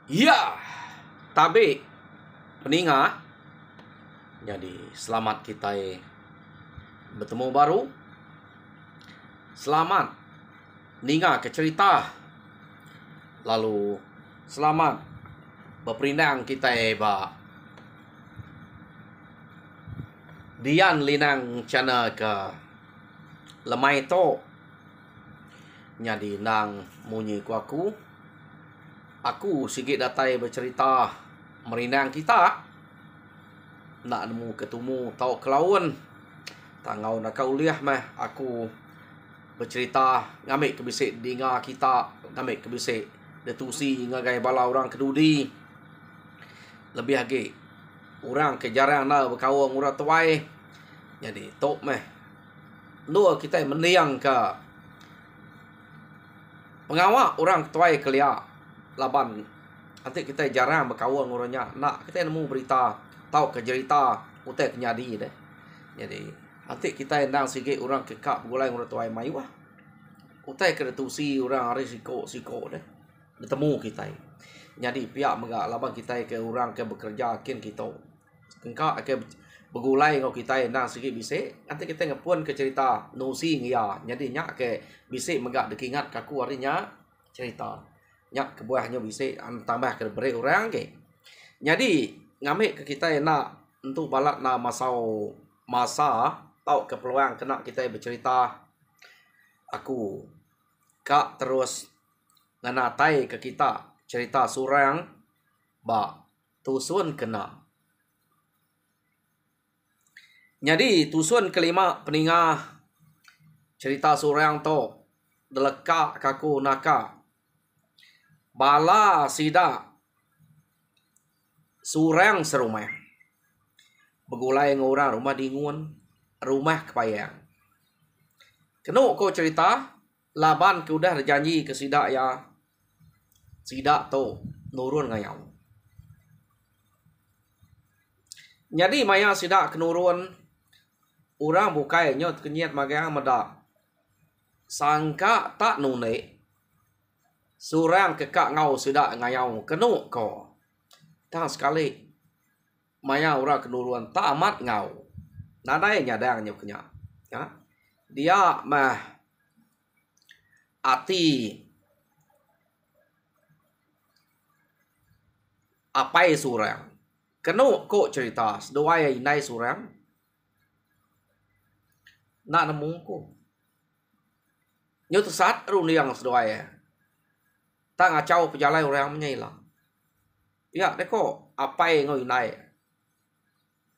Ya, tapi peninga. Jadi selamat kita bertemu baru. Selamat ninga ke cerita. Lalu selamat berperindang kita ba Dian linang channel ke lemai to. Jadi nang munyi ku aku sikit datai bercerita merindang kita. Nak nemu ketemu tau kelawan. Tangau nak kau liah meh aku bercerita ngambil kebisik dinga kita, ngambil kebisik detusi ngagai bala orang kedudi. Lebih lagi orang kejarang na berkawang orang tuai. Jadi tok meh dua kita mendiang ke pengawak orang tuai kelia laban. Nanti kita jarang berkawang orangnya. Nak kita nemu berita tahu ke cerita utek nyadi deh. Jadi nanti kita endang sikit orang kekak gulai orang tuai mai wah. Utek ke detusi orang risiko deh. Bertemu kita. Jadi pihak megak laban kita ke orang ke bekerja kin kita. Kengkak ke bergulai ngau kita endang sikit bisik. Nanti kita ngepun ke cerita nusi ngia. Jadi nyak ke bisik megak dekingat kaku harinya cerita. Nyak kebuahnya bisik tambah ke beri orang ke. Jadi ngambil ke kita nak untuk balak na masa tahu ke peluang kena kita bercerita. Aku kak terus nganatai ke kita cerita surang ba tusun kena. Jadi tusun kelima peningah cerita surang to deleka kaku naka bala sida surang serumah. Begulai ngorang rumah dingun, rumah kepayang. Kena kau cerita, laban ke udah janji ke sidak ya. Sidak tu nurun ngayau. Jadi maya sidak kenurun, orang bukai nyot kenyat magang medak. Sangka tak nune. Surang kekak ngau sidak ngayau. Kena kau. Tang sekali maya orang kenuruan tak amat ngau. Nadai nyadang nyoknya. Ya. Dia mah ati apai surang. Kenu kok cerita seduai inai surang. Nak nemu ko. Nyo tu sat runiang seduai. Tak ngacau pejalai orang menyailang. Ya, deko apa yang ngau inai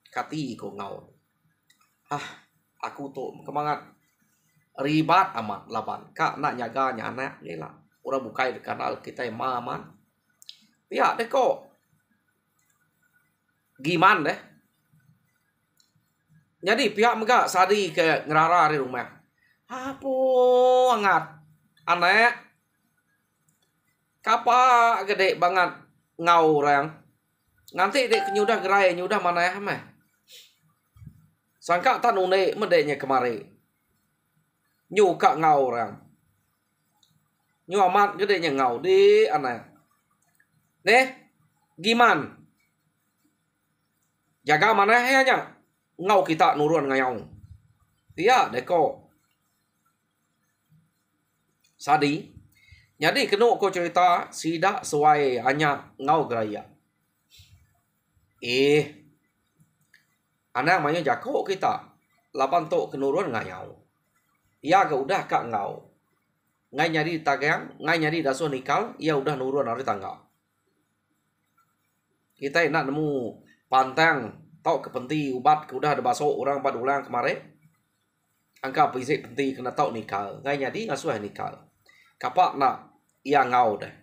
kati ko ngau. Aku tu kemangat ribat amat laban. Kak nak nyaga anak ni lah. Orang bukai di kanal kita yang maman. Ya, deko giman deh. Jadi pihak megak sadi ke ngerara di rumah. Apa angat anak kapa gede banget ngau orang. Nanti dek nyudah gerai nyudah mana ya meh. Sangka tan une medeknya kemari. Nyu kak ngau orang. Nyu amat gedenya ngau di anak. Deh, giman. Jaga mana ya nya. Ngau kita nurun ngayau. Iya deko. Sadi. Jadi kena ko cerita sidak suai hanya ngau geraya. Anak mainnya jako kita. Lapan tok kenurun ngayau. Ia ke udah kak ngau. Ngai nyari tagang, ngai nyari daso nikal, ia udah nurun hari tangga. Kita nak nemu pantang tok kepenti ubat ke udah ada baso orang 4 bulan kemarin. Angka bisik penti kena tok nikal. Ngai nyari ngasuh nikal. Kapak nak ia ngau deh.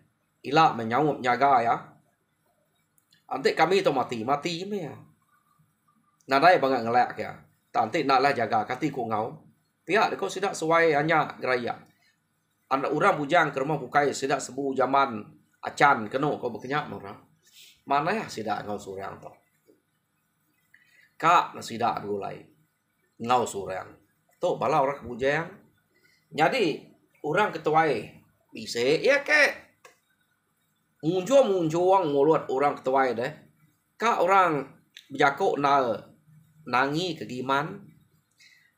Ila menyaup nyaga ya. Nanti kami tu mati me ya. Nadai banget ngelak ya. Nanti naklah jaga kati ku ngau. Tiak deko sidak suai hanya geraya. Anak orang bujang ke rumah bukai sidak sebu zaman acan keno kau berkenyak murah. Mana ya sidak ngau surang tu. Kak na sidak gulai. Ngau surang. Tu bala orang bujang. Jadi orang ketuai bisa ya ke Munjuang mulut orang ketuai deh. Ka orang berjakok nangi ke giman.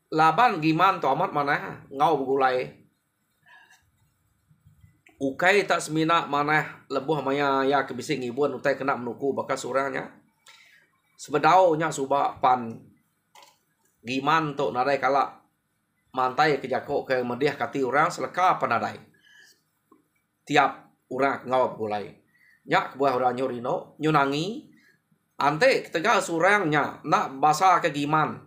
Laban giman tu amat mana ngau begulai. Ukai tak semina mana lebuh maya ya kebising ibuan utai kena menuku bakas surangnya. Sebedau nya subak pan giman tu nadai kalak mantai ke jakok ke mediah kati orang seleka panadai. Tiap orang ngau begulai. Nyak kebuah orang nyurino nyunangi ante ketega surangnya nak basa ke giman.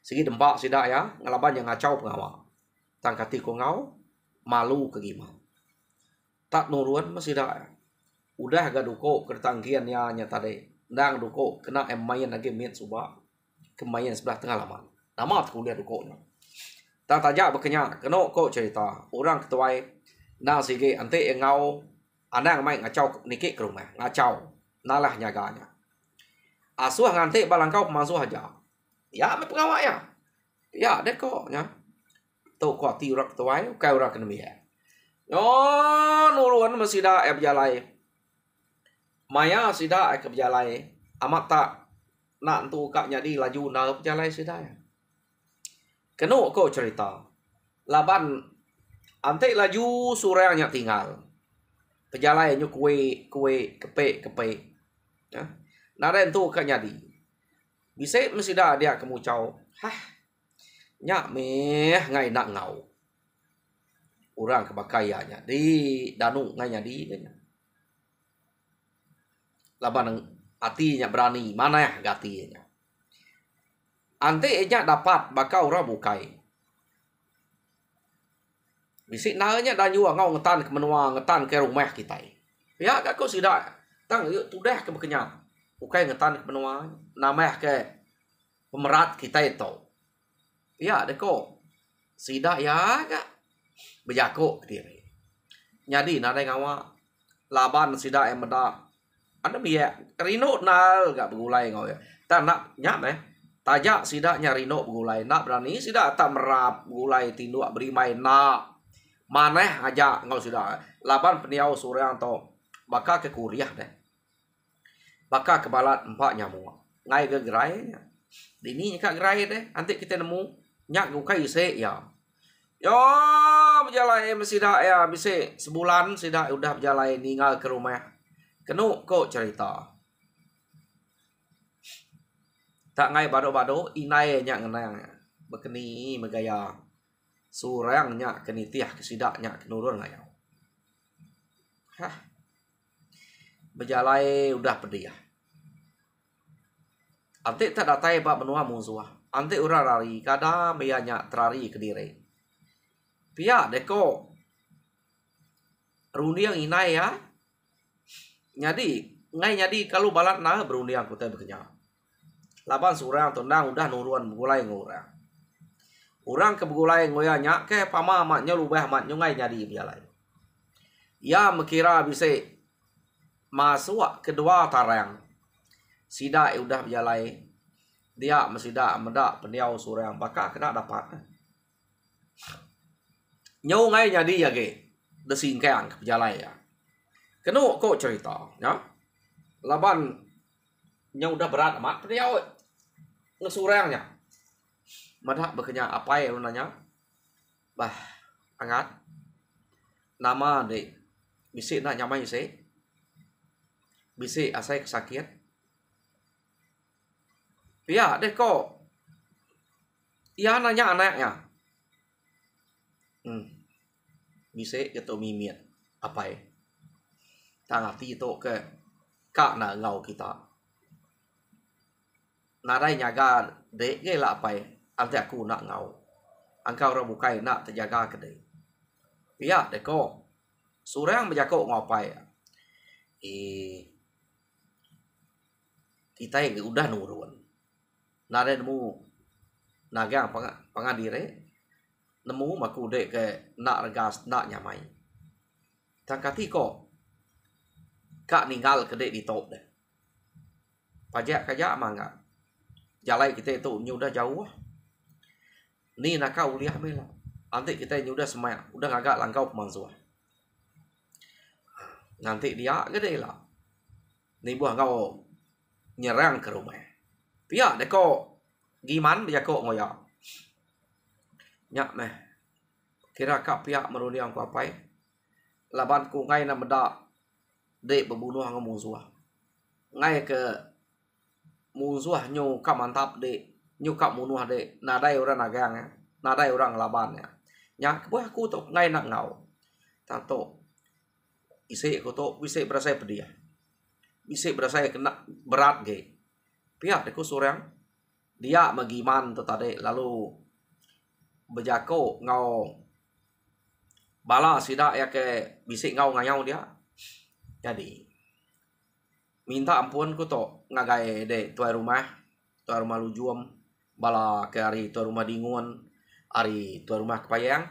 Segi dempak sidak ya ngalaban yang ngacau pengawa. Tang kati ko ngau malu ke giman. Tak nuruan masih dah. Udah agak duko kertangkian ya nya tadi. Ndang duko kena main lagi mian subak. Kemayan sebelah tengah laman. Nama tu kuliah duko nya. Tak tajak berkenyak kena ko cerita. Orang ketuai nang sige ante yang ngau anang mai ngacau nikik ke rumah. Ngacau. Nalah nyaganya. Asuh ngante balangkau pemasuh aja. Ya me pengawak ya. Ya deko nya. Tu ko ti orang ketuai kai orang kena biar. Oh, nuruan masih dah berjalai. Maya sida ke berjalai. Amat tak nak tu kak jadi laju nak berjalai sida. Keno ko cerita. Laban ante laju surangnya tinggal. Berjalai nyu kue kepe. Ya. Naren tu kak jadi. Bisa mesti dah dia kemucau. Hah. Nyak meh ngai nak ngau. Orang kebakaiannya di danung nganya di kanya. Laban hatinya berani mana ya gatinya. Ante nya dapat bakal orang bukai. Bisik nanya dan juga ngau ngetan ke menua ngetan ke rumah kita. Ya gak kau sidak tang yuk tudah ke bekenya. Bukai ngetan ke menua nama ke pemerat kita itu. Ya deko sidak ya gak berjakok diri. Jadi nadai ngawa laban sida yang meda. Ada biak rino nal gak begulai ngau ya. Tak nak nyap tajak sida nya rino begulai. Nak berani sida tak merap begulai tinduk beri main nak. Maneh aja ngau sida. Laban peniau surang to baka ke kuriah deh. Baka ke balat empat nyamuk. Ngai ke gerai nya. Dini kak gerai deh. Nanti kita nemu nyak gukai se ya. Yo berjalan mesti dah ya bisa sebulan sudah udah berjalan tinggal ke rumah. Kenu kok cerita. Tak ngai bado-bado inai nya ngenang. Bekeni megaya. Surang nya keni tiah kesidak nya kenurun ngayau. Hah. Berjalan udah pedih. Ante tak datai pak benua musuh. Ante urang lari kada nya terari ke diri. Pia deko rundiang inai ya. Nyadi kalau balat na berundiang kutai berkenya. Laban surang tondang udah nuruan begulai ngurang. Urang ke begulai ngoya nyak ke pama amatnya lubah amat nyungai nyadi bialai. Ya mekira bisa masuk kedua tarang. Sida udah bialai. Dia mesida medak pendiau surang baka kena dapat. Nyau ngai jadi ya ge desingkang ke jalai ya. Kenu kok cerita ya. Laban nyau udah berat amat peniau ngesurangnya. Madak bekenya apa ya nanya. Bah angat. Nama dek bisi nak nyamai se. Bisi asai kesakit. Ya dek kok. Iya nanya anaknya. Bisa gitu mimian apa ya tak ngerti itu ke kak na ngau kita nadai nyaga dek ge lah apa ya ante aku nak ngau angkau orang bukai nak terjaga ke dek ya deko surang berjakok ngapai ya kita yang udah nurun nadai nemu naga pangadire nemu maku dek ke nak regas nak nyamai. Tak kati ko kak ninggal ke dek di top deh. Pajak kaya mangga. Jalai kita itu udah jauh. Ni nak kau lihat bela. Nanti kita udah semak, udah ngagak langkau pemansuah. Nanti dia gede lah. Ni buah ngau nyerang ke rumah. Pihak deko giman dia kok ngoya. Nyak meh. Kira kak pihak meruniang ku apai. Laban ku ngai na meda dek berbunuh ngau musuh. Ngai ke musuh nyu kak mantap dek. Nyu kak munuh dek. Nadai orang nagang ya. Nadai orang laban ya. Nyak buah aku tu ngai nak ngau. Tato isi ko to isi berasa pedia. Isi berasa kena berat ge. Pihak deku sorang dia magiman tu tadi lalu bejako ngau bala sida ya ke bisik ngau ngayau dia. Jadi minta ampun ku to ngagai de tuai rumah lujuam bala ke hari tuai rumah dingun hari tuai rumah kepayang.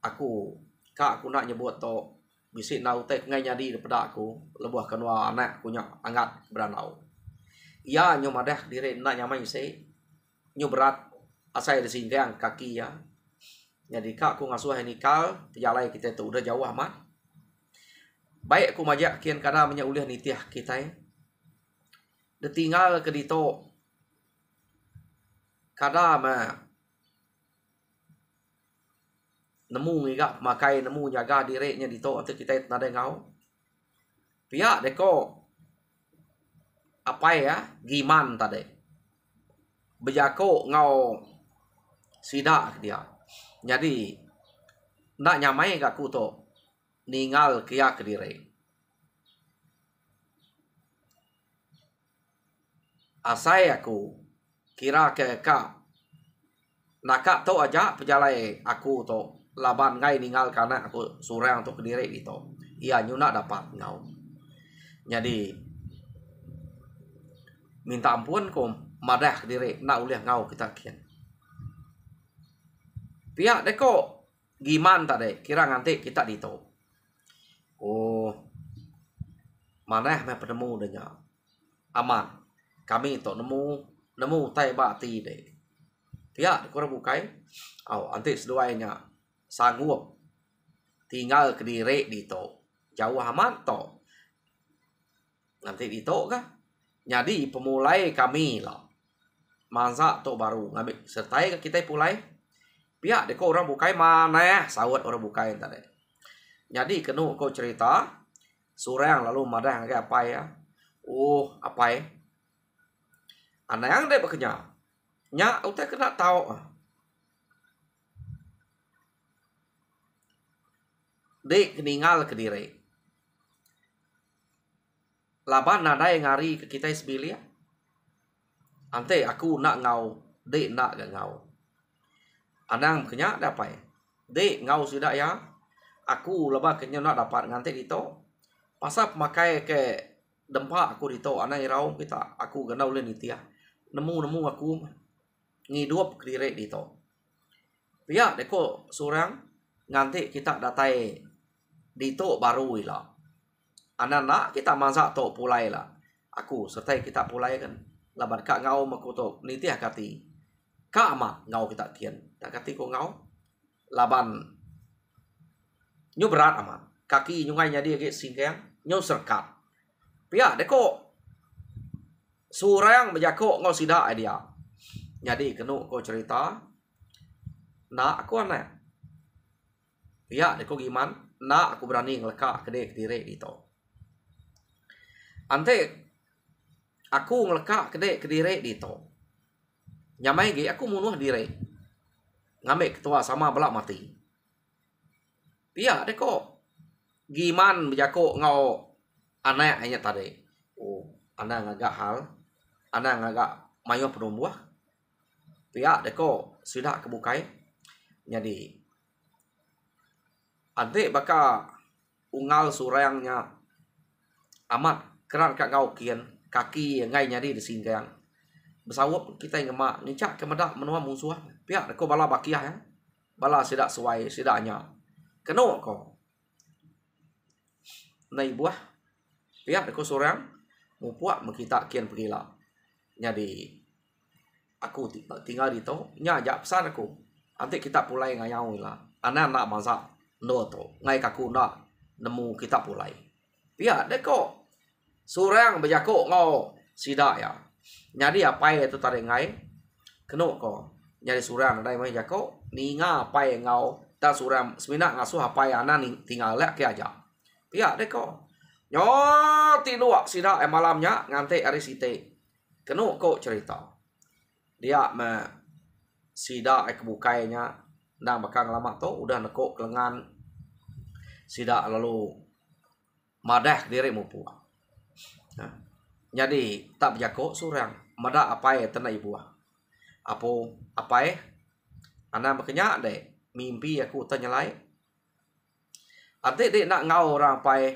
Aku nak nyebut to bisik nau tek ngai nyadi daripada aku lebuh kenua anak punya angat beranau. Ya nyo madah dire nak nyamai se nyo berat asai de singgang kaki ya. Jadi kak aku ngasuh nikal terjalai kita tu udah jauh amat. Baik aku majak kian kana menya uliah nitiah kita ya. De tinggal ke dito kada ma nemu ngiga makai nemu jaga direnya dito atau kita nada ngau. Pihak deko apa ya giman tadi bejako ngau sidak dia. Jadi nak nyamai gak ku to ningal kia ke dire. Asai aku kira ke kak nakak to aja pejalai aku to laban ngai ningal karena aku surang to ke dire gitu. Iya nyuna dapat ngau. Jadi minta ampun ko madah diri nak uliah ngau kita kian. Pihak deko giman tadi kira nganti kita dito. Oh maneh me penemu denya aman. Kami to nemu tai bati de. Pihak deko bukai. Oh anti seduainya sanggup tinggal ke diri dito. Jauh aman to. Nanti dito kah? Jadi pemulai kami lah. Masa to baru ngambil sertai kita pulai. Pihak deko orang bukai mana sawat orang bukai tadi. Jadi kenu kau cerita surang lalu madah ngake apa ya? Oh, apa ya? Anak yang dek bekerja. Nya utai kena tahu. Dek meninggal ke diri. Laban nada yang ngari ke kita sebilia. Ante aku nak ngau, dek nak gak ngau. Anang kenya dapat. Dek ngau sudah ya. Aku lebah kenya nak dapat nganti dito. Pasal pemakai ke dempak aku dito anang irau kita aku ganau len itia. Nemu aku ngidup ke diri dito. Pihak deko surang nganti kita datai dito baru ila. Anak kita masak to pulai lah. Aku sertai kita pulai kan. Laban kak ngau makuto nitiah kati. Kak ama ngau kita kian. Tak kati ko ngau. Laban nyu berat ama. Kaki nyu ngai nyadi age singkang. Nyu serkat. Pia deko surang bejako ngau sida dia. Jadi kenu ko cerita. Nak aku anak. Pia deko giman. Nak aku berani ngeleka kedek diri itu. Ante aku ngeleka kedek kediri dito. Nyamai ge aku munuh diri. Ngambil ketua sama belak mati. Pia deko giman bejako ngau anak hanya tadi. Oh, anak ngagak hal. Anak ngagak mayo penumbuh. Pia deko sudah kebukai. Jadi ante baka ungal surangnya amat keran kak ngau kian kaki ngai nyari di singgang bersawap kita yang ngemak ngicak ke medak menua musuh pihak ko bala bakiah ya bala sidak suai sidaknya keno ko nai buah pihak ko sorang mupuak mekita kian pergila jadi aku tinggal di to nya ajak pesan aku nanti kita pulai ngayau lah anak nak masak no to ngai kaku nak nemu kita pulai. Pihak deko surang berjakok ngau sidak ya. Jadi apa itu tarik ngai keno ko. Jadi surang ada mai jakok ninga apa ngau ta surang semina ngasuh apa ana tinggal lek ke aja. Pihak deko nyo tinua sidak malamnya ngante ari site. Keno ko cerita. Dia me sidak kebukainya nang bakang lama tu udah nekok kelengan sidak lalu madah diri mupu. Nah, jadi tak berjakok surang madah apa tanah ibu. Apa ana makanya deh mimpi aku tanya lain. Ate dek nak ngau orang pai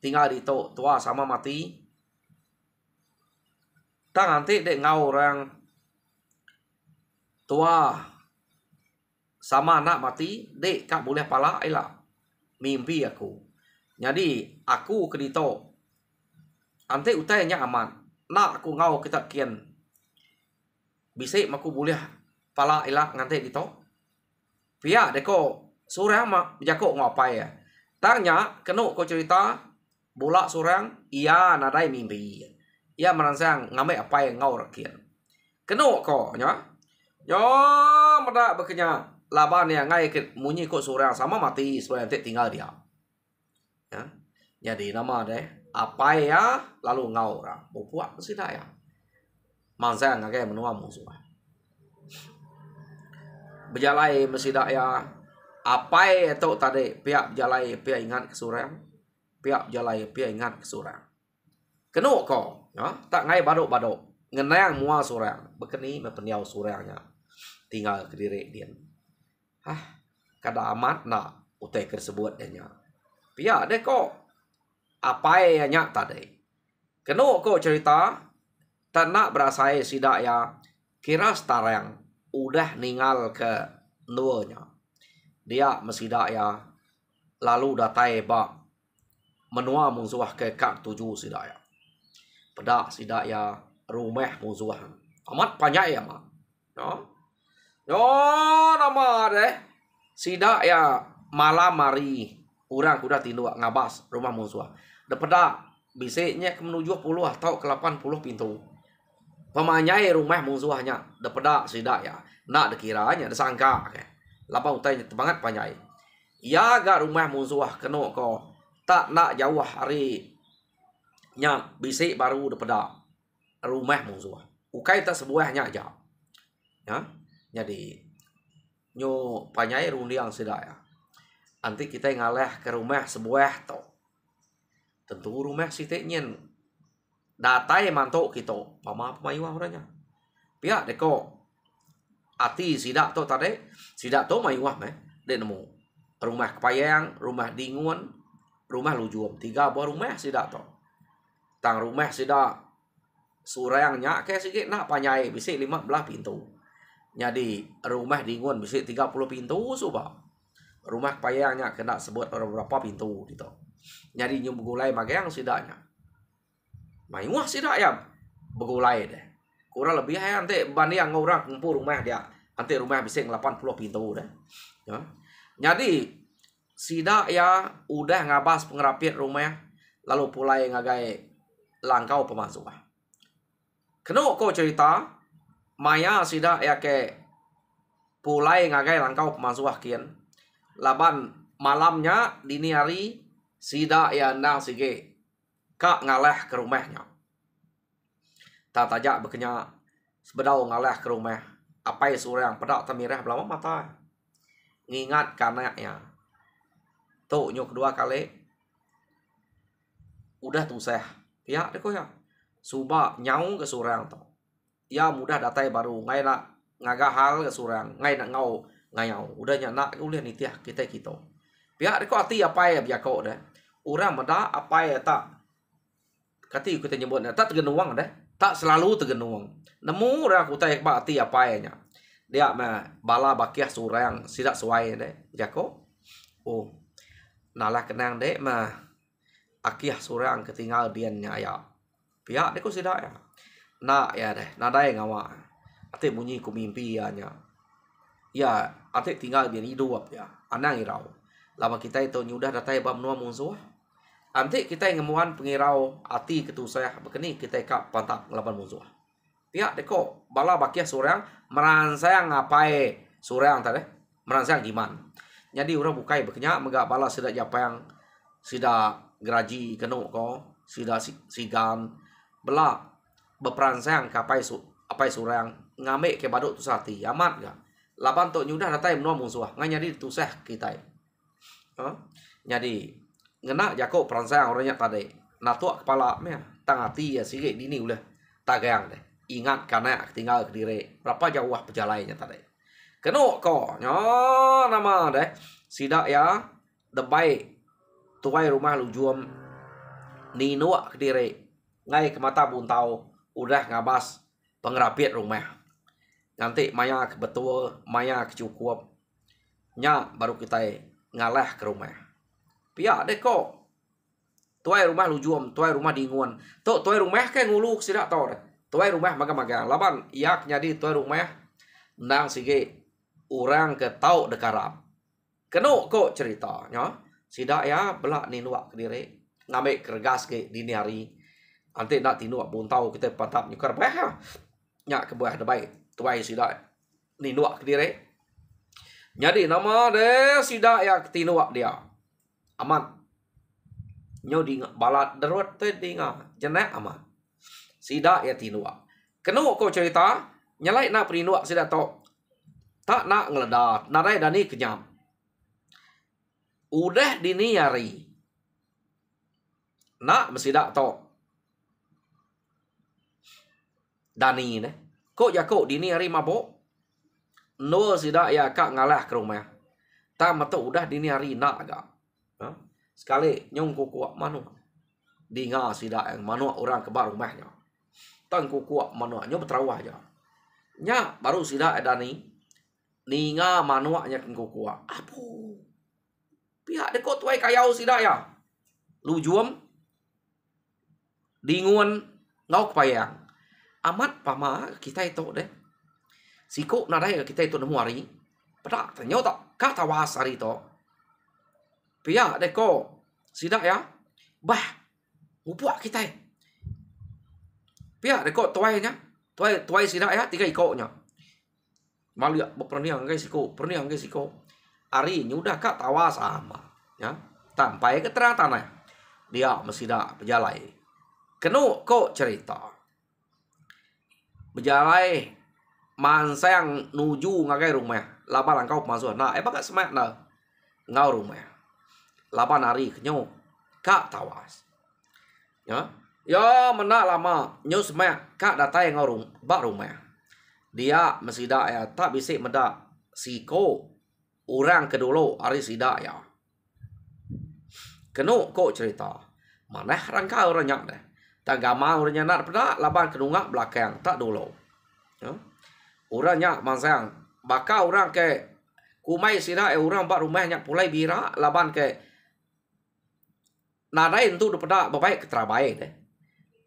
tinggal di tua sama mati. Tang ante dek ngau orang tua sama anak mati, dek kak boleh pala ila mimpi aku. Jadi aku ke dito ante utainya aman. Nak aku ngau kita kian. Bisik aku boleh pala ila ngante dito. Pia deko surang mak jako ngapai ya. Tanya keno ko cerita bola surang iya nadai mimpi. Ia merangsang ngamai apa yang ngau rakian. Keno ko nya. Yo mada bekenya laban yang ngai ke munyi kok surang sama mati supaya nanti tinggal dia. Ya. Jadi nama deh apa ya lalu ngau orang. Buat mesti dah ya. Mangsa ngagai menua musuh. Berjalai mesti dah ya. Apa itu tadi pihak berjalai pihak ingat ke surang. Pihak berjalai pihak ingat ke surang. Keno ko, ya, tak ngai badok-badok. Ngenang mua surang. Bekeni mepeniau surangnya. Tinggal ke diri dia. Kada amat nak utai tersebut dia. Pihak deh kok. Apa yang nyak tadi. Keno ko cerita. Tak nak berasai sidak ya. Kira starang. Udah ninggal ke nuanya. Dia mesidak ya. Lalu datai bak. Menua musuh ke kak 7 sidak ya. Pedak sidak ya. Rumah musuh. Amat panjang ya mak. Yo nama deh. Sidak ya malam hari. Orang kuda tinduk ngabas rumah musuh. Depada bisiknya ke menuju 10 atau ke 80 pintu. Pemanyai rumah musuhnya. Depada sidak ya. Nak dikiranya disangka. Lapang utainya banget panjai. Ya agak rumah musuh kena ko. Tak nak jauh hari. Nya bisik baru depada rumah musuh. Ukai tak sebuahnya aja. Ya. Jadi nyo panjai rundiang sidak ya. Nanti kita ngaleh ke rumah sebuah to. Tentu rumah sitik nyen. Datai mantok kita. Pama-pamayuah orangnya. Pihak deko. Ati sidak to tadi. Sidak to mayuah meh. Dia nemu. Rumah kepayang. Rumah dingun. Rumah lujuam. 3 buah rumah sidak to. Tang rumah sidak. Surangnya kayak sikit nak panjai. Bisik 15 pintu. Jadi rumah dingun bisik 30 pintu subah. Rumah payangnya kena sebut berapa pintu gitu. Jadi nyum begulai magang sidaknya. Mayuah sidak ya begulai deh. Kurang lebih ya nanti banding orang kumpul rumah dia. Nanti rumah bisik 80 pintu deh. Ya. Jadi sidak ya udah ngabas pengerapit rumah lalu pulai ngagai langkau pemasuk. Kena kau cerita Maya sidak ya ke pulai ngagai langkau pemasuk kian. Laban malamnya dini hari sidak ya nang sige kak ngaleh ke rumahnya. Tak tajak bekenya sebedau ngaleh ke rumah. Apa surang pedak temirah belama mata. Ngingat kanaknya. Tuh nyok kedua kali. Udah tuseh. Ya deko ya. Suba nyau ke surang to. Ya mudah datai baru ngai nak ngagahal ke surang. Ngai nak ngau ngayau. Udah nak ulian nitiah kita. Pihak deko hati apa ya biako deh. Orang meda apa ya tak. Kati kita nyebutnya tak tergenuang deh. Tak selalu tergenuang. Nemu orang kutai hati apa ya. Dia mah bala bakiah surang sidak suai deh. Jako. Oh. Nalah kenang deh mah akiah surang ketinggal diannya ya. Pihak deko sidak ya. Nak ya deh. Nadai ngawa. Ate bunyi ku mimpi ya nya. Ya, ate tinggal dia hidup ya. Anang irau. lama kita itu nyudah datai bam nuam musuh. Anti kita ngemuan pengirau ati ketusah bekeni kita kap pantak ngelaban musuh. Pihak deko bala bakia surang meransang ngapai surang tadi meransang giman. Jadi orang bukai bekenya megak bala sudah japang sida geraji kenuk ko sida sigan bela beperansang kapai apai surang ngame ke baduk tu sati amat ga laban tok nyudah datai menua musuh nganyadi tu sah kita. Jadi ngena jako peransang orangnya tadi natua kepala meh tangati ya sige dini ulah tagang deh ingat karena tinggal ke diri berapa jauh perjalanannya tadi kenuk ko nyo nama deh sidak ya debai tuai rumah lu juam ni nuak ke diri ngai ke mata buntau udah ngabas pengerapiat rumah nanti maya betul maya kecukup nya baru kita ngalah ke rumah pihak deh kok tuai rumah lu juam tuai rumah dinguan tuai rumah kayak nguluk sidak tau deh tuai rumah maga-maga laban iak nyadi tuai rumah nang sige orang ke tau dekarap kenuk kok cerita nya sidak ya belak ni nuak ke diri ngambil kergas ke dini hari nanti nak tinuak buntau kita patap nyukar bah nyak ke buah debai tuai sidak ni nuak ke diri jadi nama deh sidak ya tinuak dia aman nyo di balat derot te dinga jenak aman sidak ya tinuak kenuk kok cerita nyalai nak perinuak sidak tok tak nak ngeledat narai dani kenyam udah dini hari nak mesidak tok dani ne kok jako dini hari mabok no sidak ya kak ngalah ke rumah tak mata udah dini hari nak agak sekali nyong kukuak manu dinga sidak yang manu orang kebar rumahnya tan kukuak manu nyo beterawah aja nya baru sidak dani ninga manuaknya kan kukuak apu pihak dekot tuai kayau sidak ya lu juam dinguan ngau kepayang amat pama kita itu deh siko nadai kita itu nemu hari pada ternyata kata wasari to pihak deko sidak ya bah upuak kita pihak deko tuainya tuai sidak ya tiga ikoknya malia berperniang guys siko hari nyudah kak tawa sama ya tanpa keterangan tanah dia mesida berjalai kenu kok cerita berjalai mansang nuju ngagai rumah laban langkau masuk nah bakat semak nah ngau rumah laban hari kenyo kak tawas ya menak lama nyo semak kak datai ngau bak rumah dia mesida ya tak bisik medak siko orang kedulu hari sidak ya kenu kok cerita mana rangka orangnya deh tanggama orangnya nak pada laban kedungak belakang tak dulu orangnya mansang bakal orang ke kumai sidak orang bak rumahnya pulai bira laban ke nadai itu pada baik keterabai deh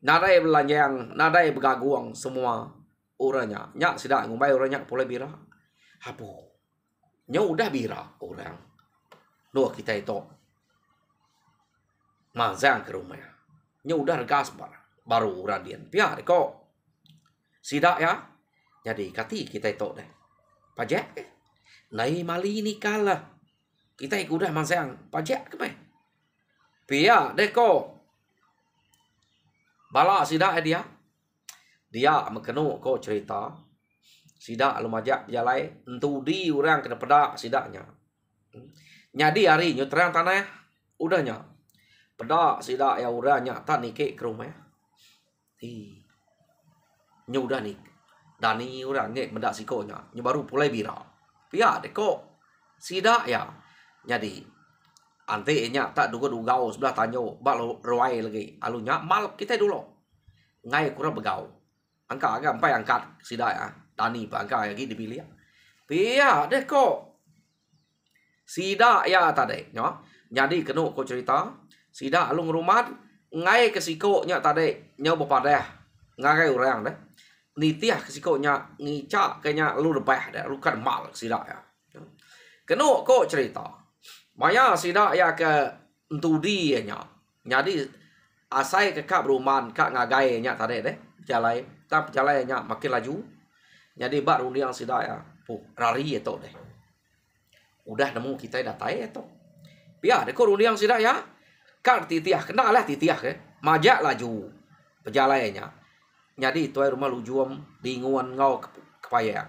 nadai belanjang nadai begaguang semua orangnya nyak sidak ngumbai orangnya pulai bira hapu nyo udah bira orang doa kita itu mazang ke rumah nyo udah gas baru radian pihak kok sidak ya jadi kati kita itu deh pajak nai mali ni kalah kita udah mazang pajak ke mai pihak deh kok bala sidak dia mekenu kok cerita sidak lumajak jalai entudi orang kena pedak sidaknya nyadi hari nyo terang tanah udahnya pedak sidak ya uranya tak nikik ke rumah nyo udah nik dani orang ngek medak sikonya nyo baru pulai bira pihak deko sidak ya jadi ante nya tak duga-dugau sebelah tanyo bak ruai lagi alunya mal kita dulu ngai kurang begau angka agak sampai angkat sidak ya tani bangka lagi dipilih pihak deh kok sidak ya tadi nyo jadi kenu kok cerita sidak alung rumah ngai ke sikoknya tadi nyo bepadah ngai orang deh nitiah ke sikoknya ngicak kayaknya lu lebah deh lu kan mal sidak ya kenu kok cerita Maya sida ya ke entudi nya. Jadi asai ke kak beruman kak ngagai nya tadi deh. Jalai, tak jalai nya makin laju. Jadi bak rundiang sida ya. Rari itu deh. Udah nemu kita datai itu. Biar deh kok rundiang sida ya. Kak titiah kena lah titiah ke. Majak laju. Pejalainya. Jadi tuai rumah lujuam dinguan ngau kepayang.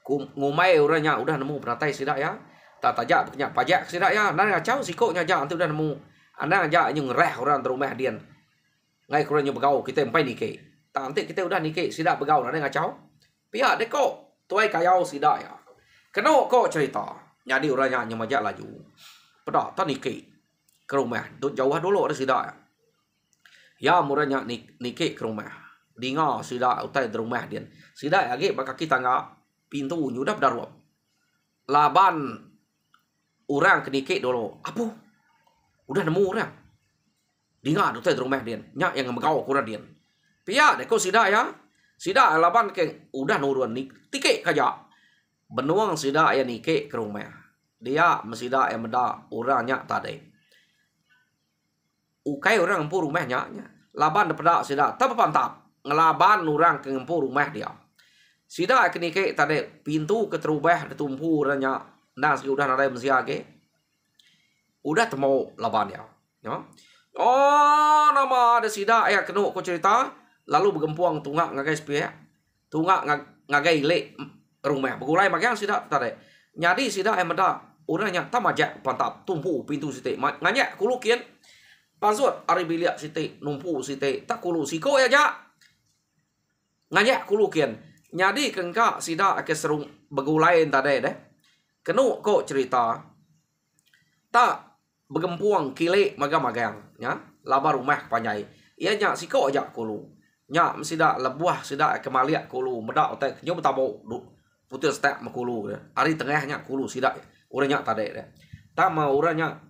Ngumai orangnya udah nemu beratai sida ya. Tak tajak punya pajak sida ya. Nang ngacau sikoknya aja nanti udah nemu. Anda aja yang ngereh orang terumah dian. Ngai kurangnya begau kita empai nike. Tak nanti kita udah nike sida begau nang ngacau. Pihak deko tuai kayau sida ya. Kena kok cerita. Jadi orangnya nyemajak laju. Pedah tak nike ke rumah. Jauh dulu ada sida ya. Ya murahnya nike ke rumah. Dinga sida utai rumah dian. Sida lagi bakal kita nggak pintu udah berdaruap. Laban orang ke nike dulu. Apa? Udah nemu orang. Dinga utai rumah dian. Nyak yang megau kurang dian. Pia deko sida ya. Sida laban ke udah nuruan nike kaja. Benuang sida ya nike ke rumah. Dia mesida yang meda orangnya tadi. Ukai orang empu rumahnya. Laban daripada sida. Tak pantap. Ngelaban orang ke empu rumah dia. Sida kenike tadi pintu keterubah ditumpu orangnya. Nah udah narai mesiage. Udah temu laban dia. Ya. Oh nama ada sida ya kena ko cerita. Lalu bergempuang tunggak ngagai sepia. Tunggak ngagai le rumah. Begulai magang sida tadi. Nyadi sida yang meda orangnya tamajak pantap tumpu pintu site. Nganya kulukian. Pasut ari biliak site numpu site tak kulu siko ya ja. Nganya kulukian. Nyadi kengka sida ke serung begulain tadi deh. Kenu kok cerita. Tak bergempuang kile magang-magang. Ya. Laba rumah panjai. Ia nyak siko aja kulu. Nyak sida lebuah sida kemaliak kulu. Medak otak nyob tabo putus tak makulu. Ari tengahnya kulu sida. Uranya tadi deh. Tak mau uranya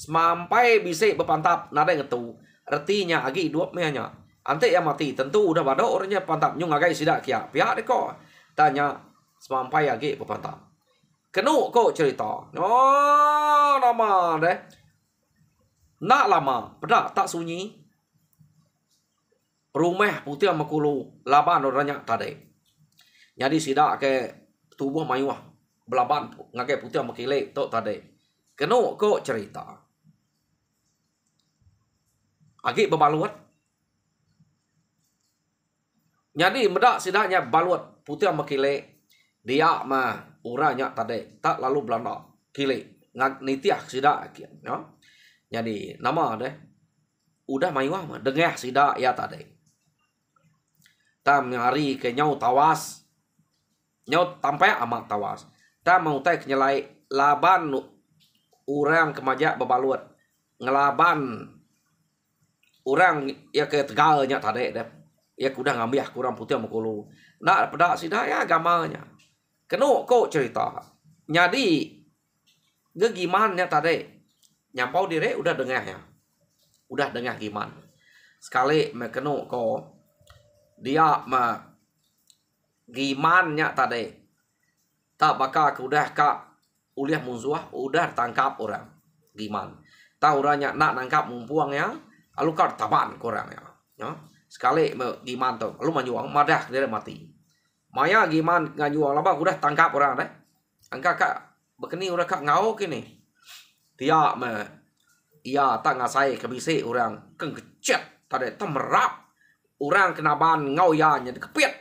sampai bisa berpantap nada ngetu. Artinya agi dua mehnya. Ante yang mati tentu udah pada orangnya pantap nyung agai sidak kia. Pihak deko tanya sampai agi berpantap. Kenu kok cerita. Oh nama deh. Nak lama pada tak sunyi. Rumah putih makulu laban orangnya tadi. Jadi sidak ke tubuh mayuah belaban ngagai putih makile tok tadi. Kenu kok cerita. Agi berbaluat. Jadi medak sidaknya baluat putih makile. Dia mah uranya tadi tak lalu Belanda kile ngak nitiah sidak ya. Jadi nama deh udah mayuah mah dengah sidak ya tadi. Tam hari ke nyau tawas. Nyau tampai amat tawas. Tam mau tai nyelai laban orang kemajak berbaluat ngelaban orang ya ke tegalnya tadi deh. Ya kuda ngambil kurang putih makulu. Nak pada sida ya agamanya. Kenu kok cerita. Jadi gegimannya tadi. Nyampau diri udah dengah ya. Udah dengah giman. Sekali mekenu kok dia mah gimannya tadi. Tak bakal udah kak uliah musuh udah tangkap orang. Giman. Tahu orangnya nak nangkap mumpuang ya. Lalu kau taban kurang ya. Ya. Sekali giman tuh, lu manjuang madah dia mati. Maya giman ngajuang laba udah tangkap orang deh. Angka kak bekeni udah kak ngau kini. Dia iya tak ngasai kebisi orang kengkecet tadi temerap orang kenaban ngau ya nya kepit.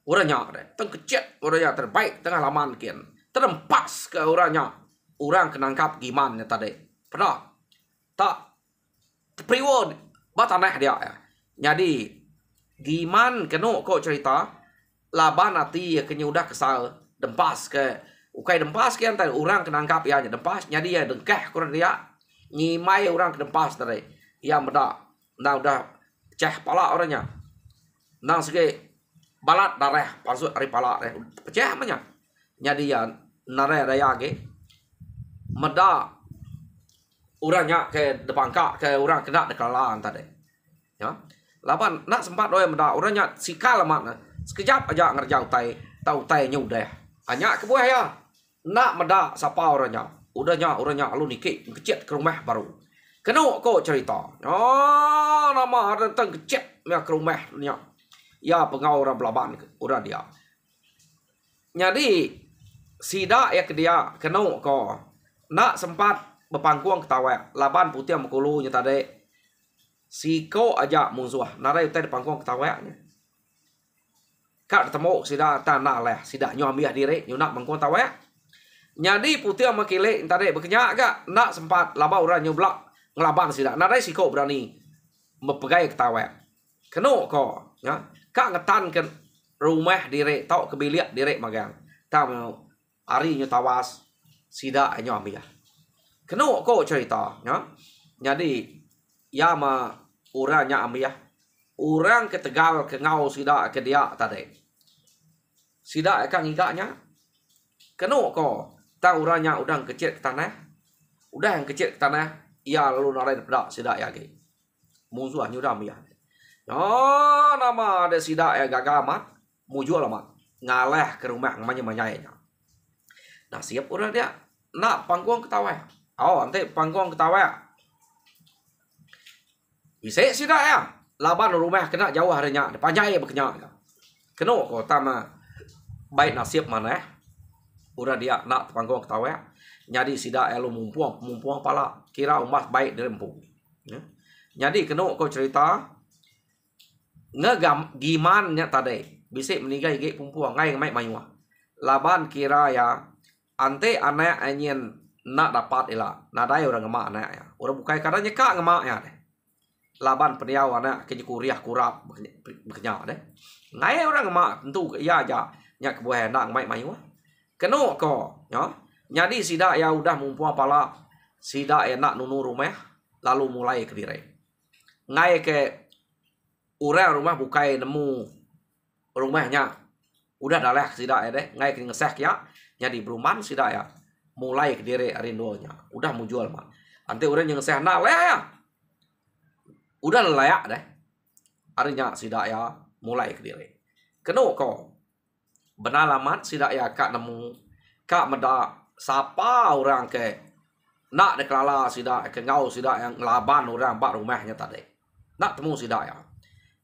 Orangnya deh tengkecet orangnya terbaik tengah laman kian. Terempas ke orangnya. Orang kenangkap giman tadi. Pernah tak priwon batanah dia ya. Jadi giman kenu kok cerita laban nanti kenya udah kesal dempas ke ukai dempas ke antar orang kenangkap ya dempas jadi ya dengkeh kurang dia nyimai orang ke dempas tadi ya meda nah udah pecah pala orangnya nang segi balat darah palsu ari pala pecah namanya jadi ya nare raya ge meda orangnya ke depan kak ke orang kena dekalan tadi ya. Laban nak sempat doy meda orangnya sikal mak sekejap aja ngerjau tai tau tai nyudah hanya kebuah ya nak meda sapa orangnya Uranya lu nikik kecet ke rumah baru. Kena kau cerita. Oh, nama tentang kecet ya ke rumahnya. Ya pengau orang Belaban orang dia. Jadi sida ya ke dia kena kau nak sempat berpangkuang ketawa. Laban putih mekulunya tadi. Siko aja musuh. Narai tadi pangkuang ketawanya. Kak ketemu sida tanah leh sida nyuamiah diri nyunak mangkuang tawa. Jadi putih sama kile tadi berkenyak gak nak sempat laba orang nyoblak ngelaban sida. Nadai si kau berani mempegai ketawa. Kena kau ya. Kak ngetan ke rumah diri tau kebiliak diri magang. Tahu hari nyo tawas sida nyo ambil. Kena kau cerita ya. Jadi ya ma orangnya ambil. Orang ke Tegal ke ngau sida ke dia tadi. Sida akan ngigaknya. Kena kau tahu orangnya udah kecil ke tanah. Udah yang kecil ke tanah. Ia lalu narai pedak sida ya ke. Musuh nyuram ya. Oh, nama ada sida ya gagal amat. Mujual amat. Ngaleh ke rumah manya-manyanya. Nah, siap orang dia. Nak pangkuang ketawa. Oh, nanti pangkuang ketawa. Bisa sida ya. Laban rumah kena jauh harinya. Panjai berkenyak. Kena kota mah. Baik nasib mana ya. Udah dia nak pangkuang ketawa. Jadi sida elu mumpuang pala. Kira umat baik dirempung. Ya. Jadi kena kau cerita. Ngegam gimannya tadi. Bisa meninggal gig pumpuang. Ngai ngai mayuah. Laban kira ya. Ante anak anyen nak dapat ila. Nadai orang ngemak anak ya. Orang bukai kadanya kak ngemak ya. Laban peniau anak keje kuriah kurap. Berkenyak deh. Ngai orang ngemak. Tentu iya aja. Nyak kebuah nak ngai mayuah. Kena kau, ya. Jadi sida ya udah mumpuang pala, sida ya nak nunu rumah, lalu mulai ke diri. Ngai ke orang rumah bukai nemu rumahnya, udah daleh sida ya deh, ngai ke ngesek ya, jadi beruman sida ya, mulai ke diri rindunya, udah mau jual mah. Nanti orang yang ngesek nak leh ya, udah layak deh, harinya sida ya mulai ke diri. Kena kau. Benar lamat sida ya kak nemu kak meda sapa orang ke nak deklala sida ke ngau sida yang ngelaban orang bak rumahnya tadi nak temu sida ya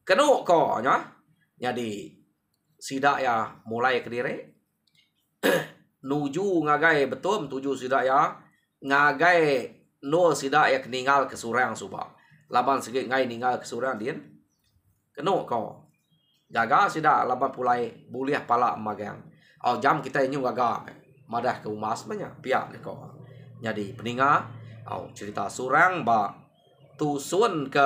kena ko nya jadi sida ya mulai ke diri nuju ngagai betul tuju sida ya ngagai no sida ya keninggal ke surang subak laban segi ngai ninggal ke surang din kena ko jaga sida laban pulai buliah pala magang. Oh jam kita ini gaga madah ke umas banyak pihak ni kau. Jadi peninga oh cerita surang ba tusun ke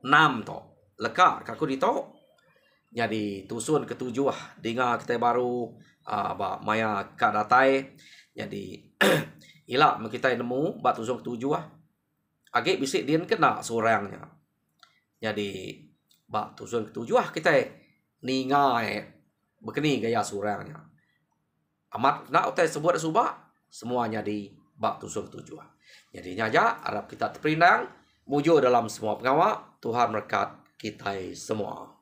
6 to. Leka kaku dito. Jadi tusun ke 7 dinga kita baru ba maya ka datai. Jadi ila kita nemu ba tusun ke 7 agak bisik dia kena surangnya. Jadi bak tusun ketujuh kita ningai begini gaya surangnya. Amat nak utai sebuat subak semuanya di bak tusun ketujuh. Jadi nyaja harap kita terperinang mujo dalam semua pengawak Tuhan berkat kita semua.